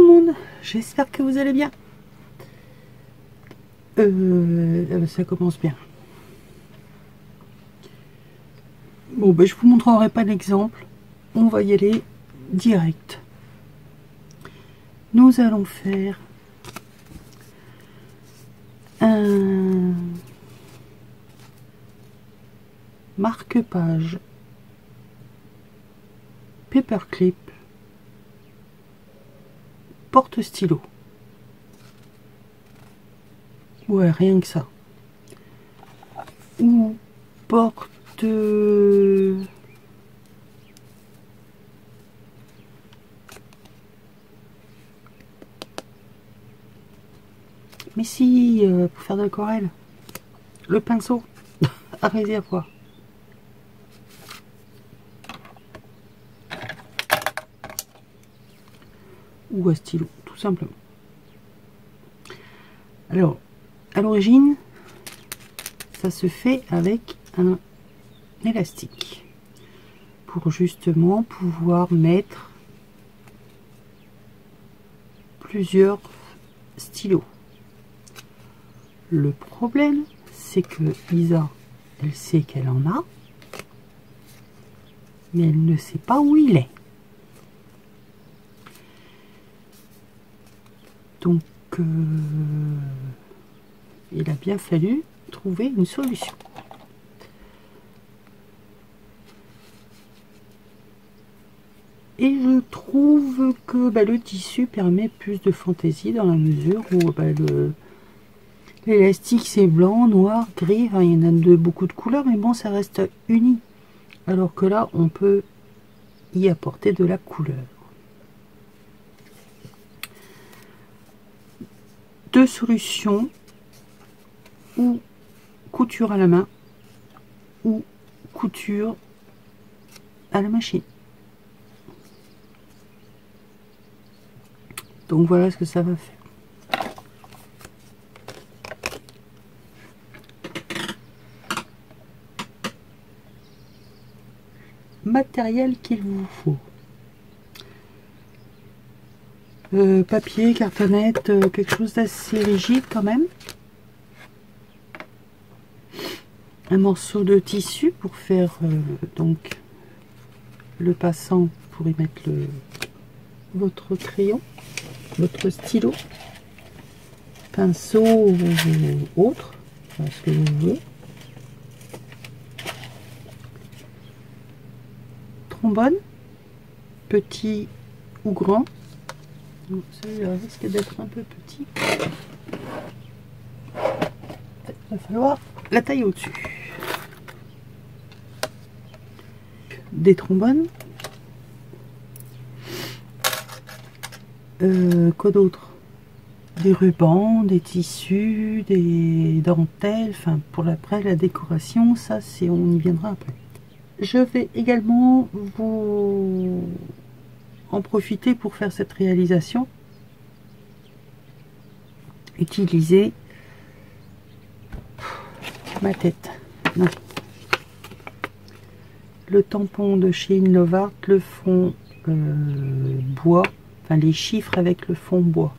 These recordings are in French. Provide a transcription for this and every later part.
monde, j'espère que vous allez bien. Ça commence bien. Bon, ben, je vous montrerai pas l'exemple, on va y aller direct. Nous allons faire un marque-page paperclip porte-stylo. Ouais, rien que ça. Ou porte... Mais si, pour faire de l'aquarelle. Le pinceau à réservoir. Ou à stylo, tout simplement. Alors, à l'origine, ça se fait avec un élastique pour justement pouvoir mettre plusieurs stylos. Le problème, c'est que Isa, elle sait qu'elle en a, mais elle ne sait pas où il est. Donc, il a bien fallu trouver une solution. Et je trouve que le tissu permet plus de fantaisie dans la mesure où l'élastique c'est blanc, noir, gris, enfin, il y en a de beaucoup de couleurs, mais bon, ça reste uni. Alors que là, on peut y apporter de la couleur. Deux solutions, ou couture à la main, ou couture à la machine. Donc voilà ce que ça va faire. Matériel qu'il vous faut. Papier, cartonnette, quelque chose d'assez rigide quand même. Un morceau de tissu pour faire donc le passant pour y mettre votre crayon, votre stylo, pinceau ou autre, ce que vous voulez. Trombone, petit ou grand. Celui-là risque d'être un peu petit. Il va falloir la taille au-dessus. Des trombones. Quoi d'autre? Des rubans, des tissus, des dentelles. Enfin, pour l'après, la décoration, ça, c'est, on y viendra après. Je vais également vous en profiter pour faire cette réalisation. Utiliser ma tête. Non. Le tampon de chez Inlovart, le fond bois, enfin les chiffres avec le fond bois.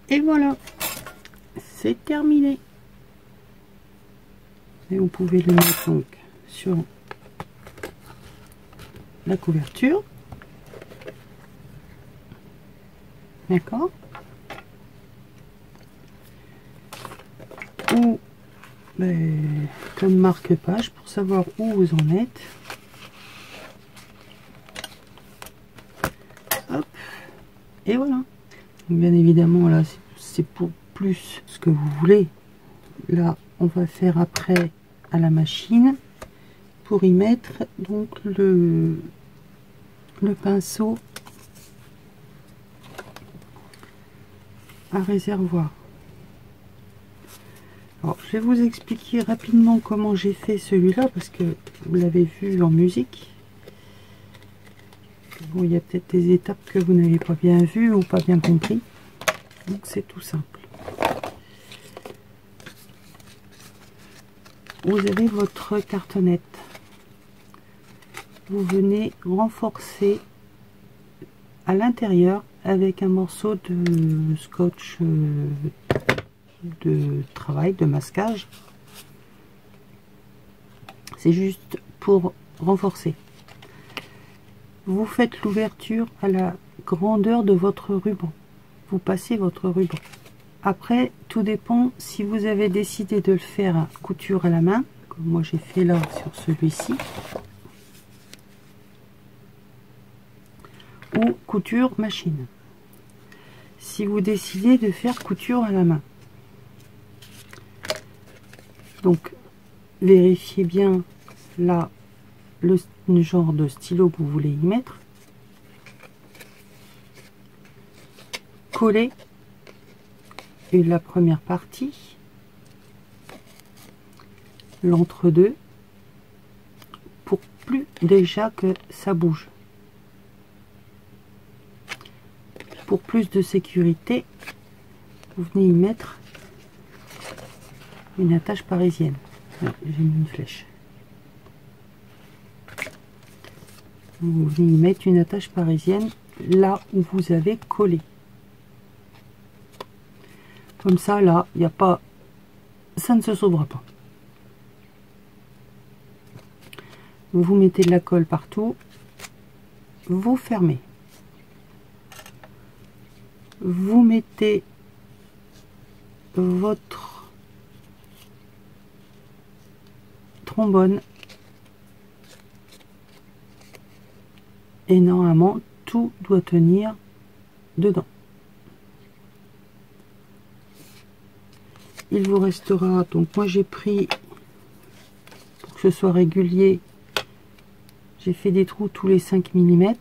Et voilà, c'est terminé. Et vous pouvez le mettre donc sur la couverture. D'accord. Ou comme marque-page pour savoir où vous en êtes. Hop. Et voilà. Bien évidemment, là, c'est pour plus ce que vous voulez. Là, on va faire après à la machine pour y mettre donc le pinceau à réservoir. Alors, je vais vous expliquer rapidement comment j'ai fait celui-là parce que vous l'avez vu en musique. Bon, il y a peut-être des étapes que vous n'avez pas bien vues ou pas bien compris. Donc c'est tout simple. Vous avez votre cartonnette. Vous venez renforcer à l'intérieur avec un morceau de scotch de travail, de masquage. C'est juste pour renforcer. Vous faites l'ouverture à la grandeur de votre ruban. Vous passez votre ruban. Après, tout dépend si vous avez décidé de le faire à couture à la main, comme moi j'ai fait là sur celui-ci, ou couture machine. Si vous décidez de faire couture à la main, donc vérifiez bien là le genre de stylo que vous voulez y mettre. Collez la première partie, l'entre-deux, pour plus déjà que ça bouge. Pour plus de sécurité, vous venez y mettre une attache parisienne. J'ai mis une flèche. Vous venez y mettre une attache parisienne là où vous avez collé. Comme ça, là, il n'y a pas, ça ne se sauvera pas. Vous mettez de la colle partout, vous fermez. Vous mettez votre trombone et normalement tout doit tenir dedans. Il vous restera, donc moi j'ai pris, pour que ce soit régulier, j'ai fait des trous tous les 5 mm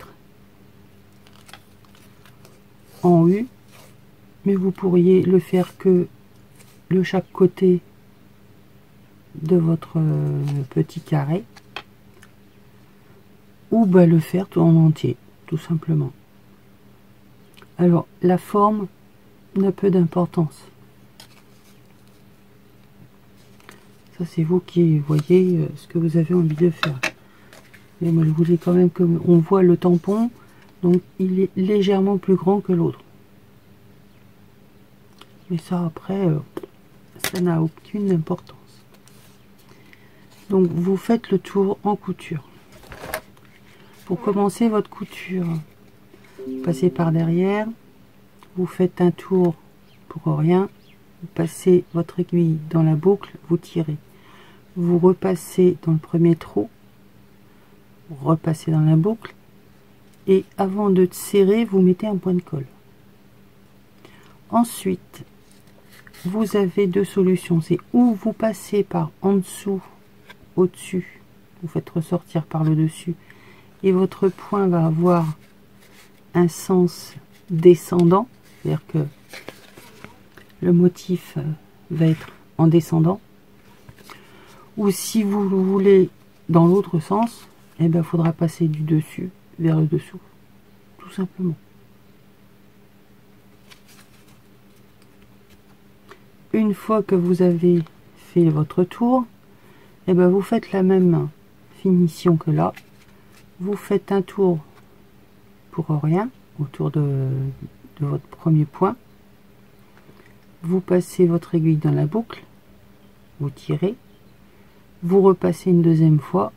en U, mais vous pourriez le faire que de chaque côté de votre petit carré, ou le faire tout en entier, tout simplement. Alors la forme n'a peu d'importance. Ça, c'est vous qui voyez ce que vous avez envie de faire. Mais moi, je voulais quand même qu'on voit le tampon. Donc, il est légèrement plus grand que l'autre. Mais ça, après, ça n'a aucune importance. Donc, vous faites le tour en couture. Pour commencer votre couture, vous passez par derrière. Vous faites un tour pour rien. Vous passez votre aiguille dans la boucle, vous tirez. Vous repassez dans le premier trou, vous repassez dans la boucle, et avant de serrer, vous mettez un point de colle. Ensuite, vous avez deux solutions. C'est ou vous passez par en dessous, au-dessus, vous faites ressortir par le dessus, et votre point va avoir un sens descendant, c'est-à-dire que le motif va être en descendant. Ou si vous le voulez dans l'autre sens, eh ben, faudra passer du dessus vers le dessous, tout simplement. Une fois que vous avez fait votre tour, eh ben, vous faites la même finition que là. Vous faites un tour pour rien autour de votre premier point. vous passez votre aiguille dans la boucle, vous tirez, vous repassez une deuxième fois,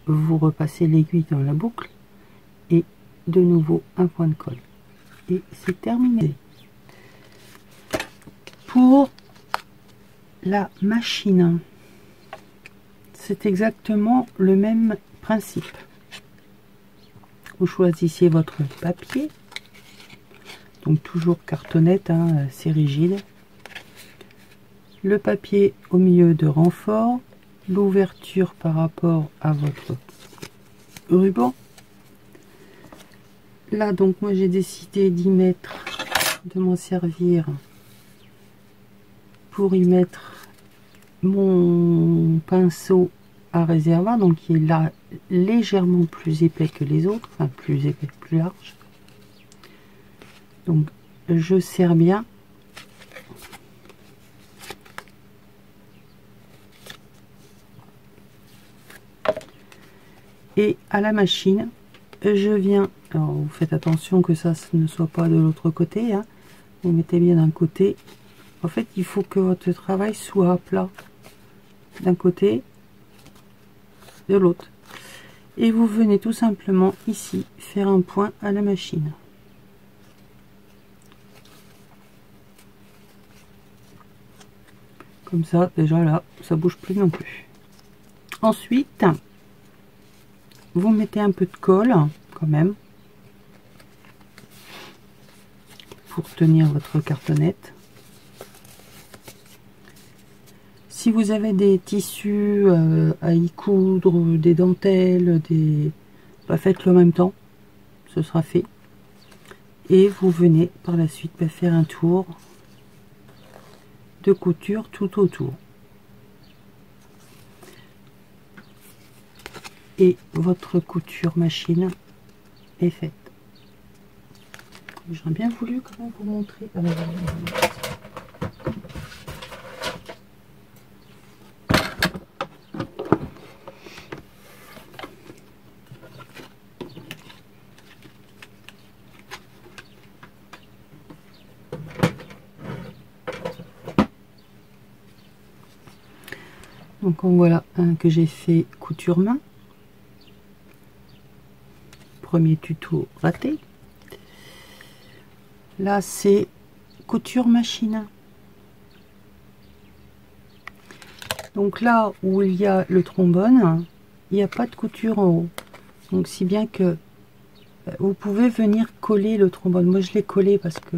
vous repassez l'aiguille dans la boucle et de nouveau un point de colle. Et c'est terminé. Pour la machine, c'est exactement le même principe. Vous choisissez votre papier, donc toujours cartonnette, hein, c'est rigide. Le papier au milieu de renfort, l'ouverture par rapport à votre ruban. Là donc moi j'ai décidé d'y mettre, de m'en servir pour y mettre mon pinceau à réservoir, donc qui est là légèrement plus épais que les autres, enfin plus épais, plus large. Donc je serre bien. Et à la machine, je viens, alors vous faites attention que ça ne soit pas de l'autre côté, hein. Vous mettez bien d'un côté. En fait, il faut que votre travail soit à plat d'un côté, de l'autre. Et vous venez tout simplement ici faire un point à la machine. Comme ça, déjà là, ça bouge plus non plus. Ensuite, vous mettez un peu de colle quand même pour tenir votre cartonnette. Si vous avez des tissus à y coudre, des dentelles, faites-le en même temps, ce sera fait. Et vous venez par la suite faire un tour de couture tout autour. Et votre couture machine est faite. J'aurais bien voulu quand même vous montrer. Donc voilà un que j'ai fait couture main. Premier tuto raté. Là c'est couture machine. Donc là où il y a le trombone, il n'y a pas de couture en haut. Donc si bien que vous pouvez venir coller le trombone. Moi je l'ai collé parce que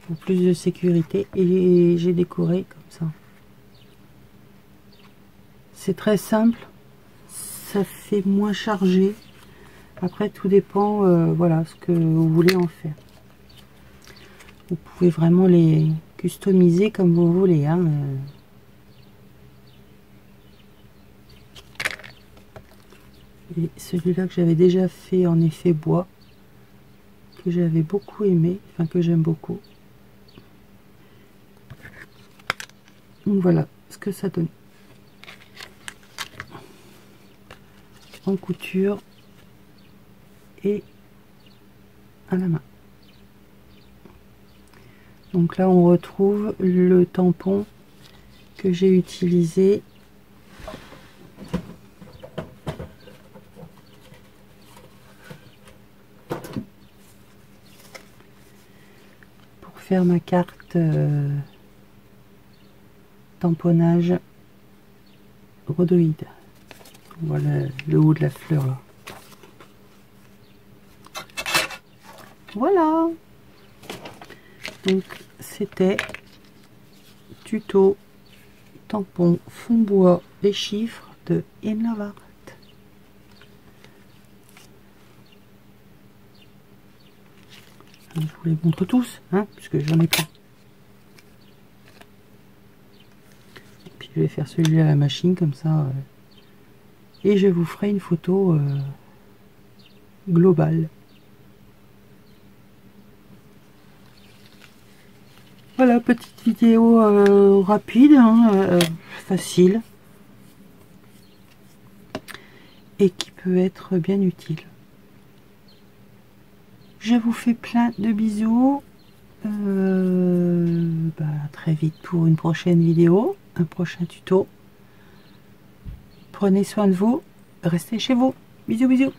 pour plus de sécurité, et j'ai décoré comme ça. C'est très simple, ça fait moins chargé. Après tout dépend, voilà, ce que vous voulez en faire. Vous pouvez vraiment les customiser comme vous voulez, hein. Et celui-là que j'avais déjà fait en effet bois, que j'avais beaucoup aimé, enfin que j'aime beaucoup. Donc voilà ce que ça donne en couture et à la main. Donc là on retrouve le tampon que j'ai utilisé pour faire ma carte tamponnage rhodoïde. Voilà le haut de la fleur là. Voilà, donc c'était tuto tampon fond bois et chiffres de Inlavat. Je vous les montre tous, hein, puisque j'en ai pas. Et puis je vais faire celui-là à la machine comme ça, et je vous ferai une photo globale. Voilà, petite vidéo rapide, hein, facile, et qui peut être bien utile. Je vous fais plein de bisous. Très vite pour une prochaine vidéo, un prochain tuto. Prenez soin de vous, restez chez vous. Bisous bisous.